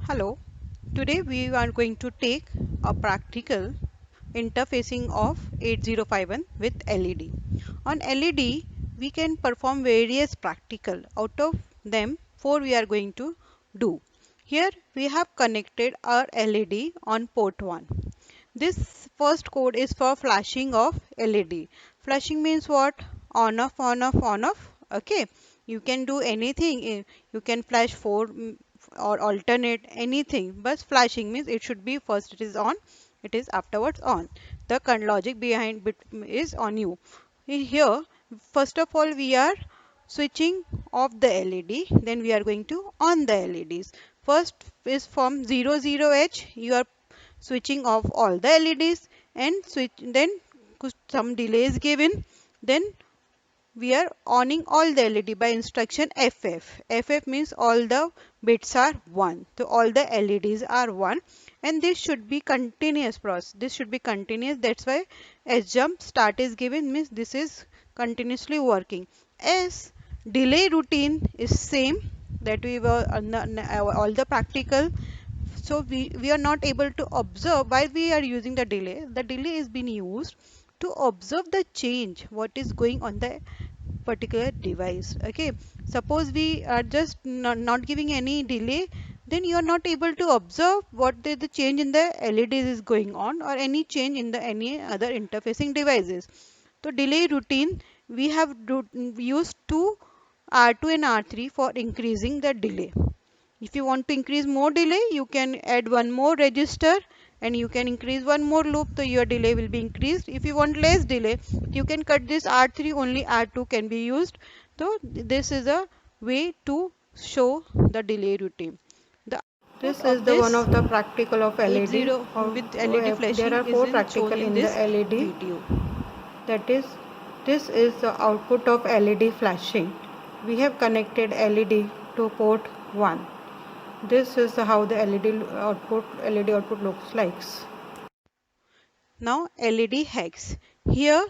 Hello, today we are going to take a practical interfacing of 8051 with LED. On LED, we can perform various practical. Out of them, 4 we are going to do. Here we have connected our LED on port 1. This first code is for flashing of LED. Flashing means what? On off, on off, on off. Okay. You can do anything. You can flash 4 or alternate anything. But flashing means it should be first it is on, it is afterwards on. The logic behind bit is on you. Here, first of all, we are switching off the LED. Then we are going to on the LEDs. First is from 00H. You are switching off all the LEDs and switch, then some delay is given, then we are owning all the LED by instruction FF. FF means all the bits are 1. So all the LEDs are 1 and this should be continuous process. This should be continuous. That's why S jump start is given means this is continuously working. As delay routine is same that we were on all the practical, so we are not able to observe why we are using the delay. The delay is being used to observe the change what is going on the particular device. Okay, suppose we are just not giving any delay, then you are not able to observe what the change in the LEDs is going on or any change in the any other interfacing devices. So delay routine we have used two R2 and R3 for increasing the delay. If you want to increase more delay, you can add one more register and you can increase one more loop, so your delay will be increased. If you want less delay, you can cut this R3, only R2 can be used. So this is a way to show the delay routine. The This output is of the one this of the practical of LED. 80 with LED There flashing are is four shown practical in in the this LED. video. That is, this is the output of LED flashing. We have connected LED to port 1. This is how the LED output looks like. Now LED hex. Here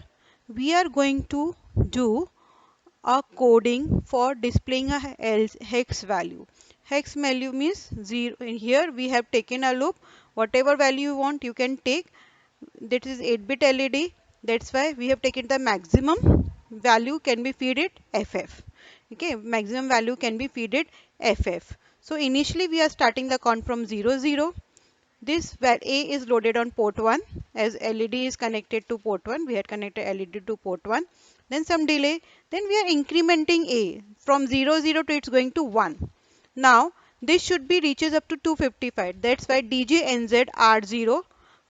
we are going to do a coding for displaying a hex value. Hex value means 0. In here we have taken a loop. Whatever value you want you can take. That is 8-bit LED. That's why we have taken the maximum value can be feed it FF. Okay, maximum value can be feed it FF. So initially we are starting the count from 00. This A is loaded on port 1 as LED is connected to port 1. We had connected LED to port 1. Then some delay. Then we are incrementing A from 00 to it's going to 1. Now this should be reaches up to 255. That's why DJNZ R0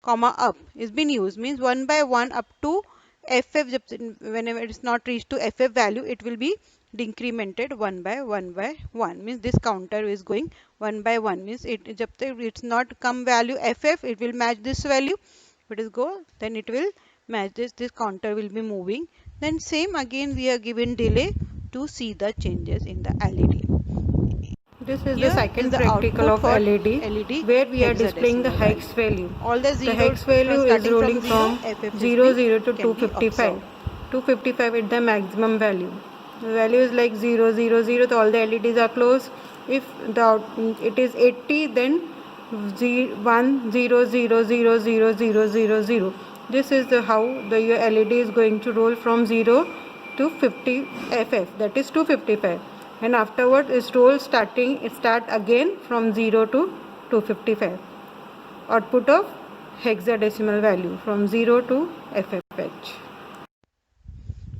comma up is been used, means 1 by 1 up to FF. Whenever it is not reached to FF value, it will be decremented 1 by 1 by 1, means this counter is going 1 by 1, means it's not come value FF, it will match this value. If it is go, then it will match this counter will be moving. Then same again we are given delay to see the changes in the LED. This is the Here is second the practical output of for LED LED where we are displaying the hexadecimal hex value. value. All the The zeros hex value is starting rolling from 0, from FF is 00 to can be 255. observed. 255 is the maximum value. The value is like 000, so all the LEDs are closed. If it is 80, then 100000000. This is how your LED is going to roll from 0 to 50 FF, that is 255, and afterwards it start again from 0 to 255. Output of hexadecimal value from 0 to FFH.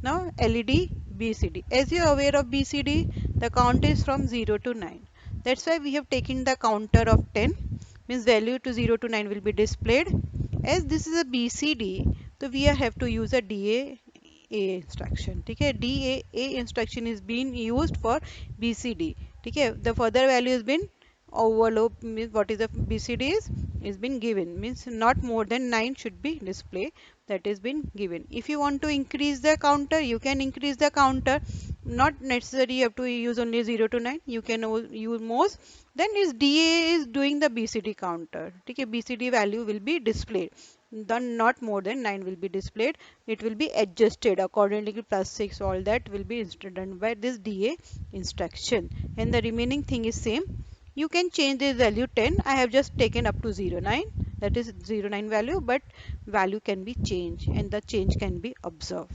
Now LED BCD. As you are aware of BCD, the count is from 0 to 9. That's why we have taken the counter of 10, means value to 0 to 9 will be displayed. As this is a BCD, so we have to use a DA instruction. Okay, DA instruction is being used for BCD. Okay, the further value has been overload, means what is the BCD is been given, means not more than 9 should be displayed, that is been given. If you want to increase the counter, you can increase the counter, not necessary you have to use only 0 to 9, you can use most. Then is DA is doing the BCD counter. Okay, BCD value will be displayed, then not more than 9 will be displayed. It will be adjusted accordingly, plus 6, all that will be done by this DA instruction, and the remaining thing is same. You can change this value 10. I have just taken up to 09, that is 09 value, but value can be changed and the change can be observed.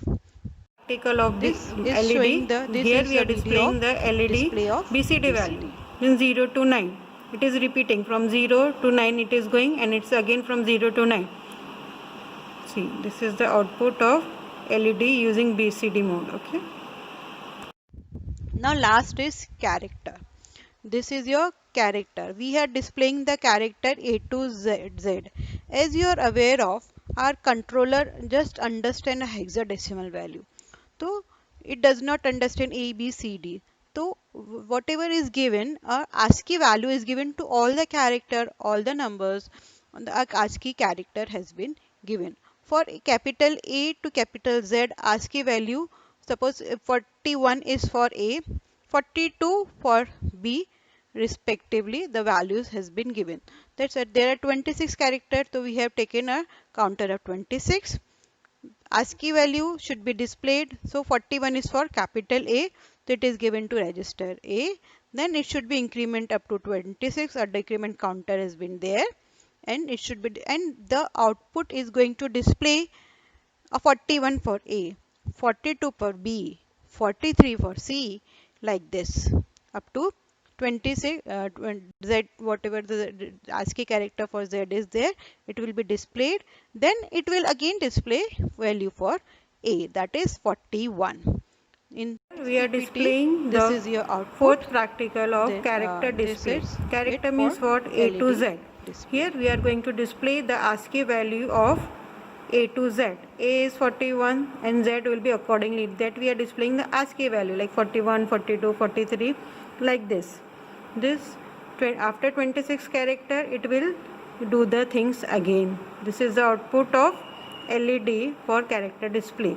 Practical of the This is showing LED. this Here is we a are video displaying of the LED display of BCD value in 0 to 9. It is repeating from 0 to 9 it is going, and it's again from 0 to 9. See, this is the output of LED using BCD mode. Okay. Now last is character. This is your character. We are displaying the character A to Z. As you are aware of, our controller just understand a hexadecimal value. So it does not understand A, B, C, D. So whatever is given, ASCII value is given to all the character, all the numbers. The ASCII character has been given. For capital A to capital Z, ASCII value, suppose 41 is for A, 42 for B, respectively the values has been given. That's it. There are 26 characters, so we have taken a counter of 26. ASCII value should be displayed. So 41 is for capital A, so it is given to register A. Then it should be increment up to 26. A decrement counter has been there, and it should be, and the output is going to display a 41 for A, 42 for B, 43 for C, like this up to 26. Z, whatever the ASCII character for Z is there, it will be displayed. Then it will again display value for A, that is 41. In We are CPT, displaying this the is your output. fourth practical of Then, character this display. is Character it means for what? A to LED Z. display. Here we are going to display the ASCII value of A to Z. A is 41 and Z will be accordingly. That we are displaying the ASCII value like 41, 42, 43, like this. This after 26 character it will do the things again. This is the output of LED for character display.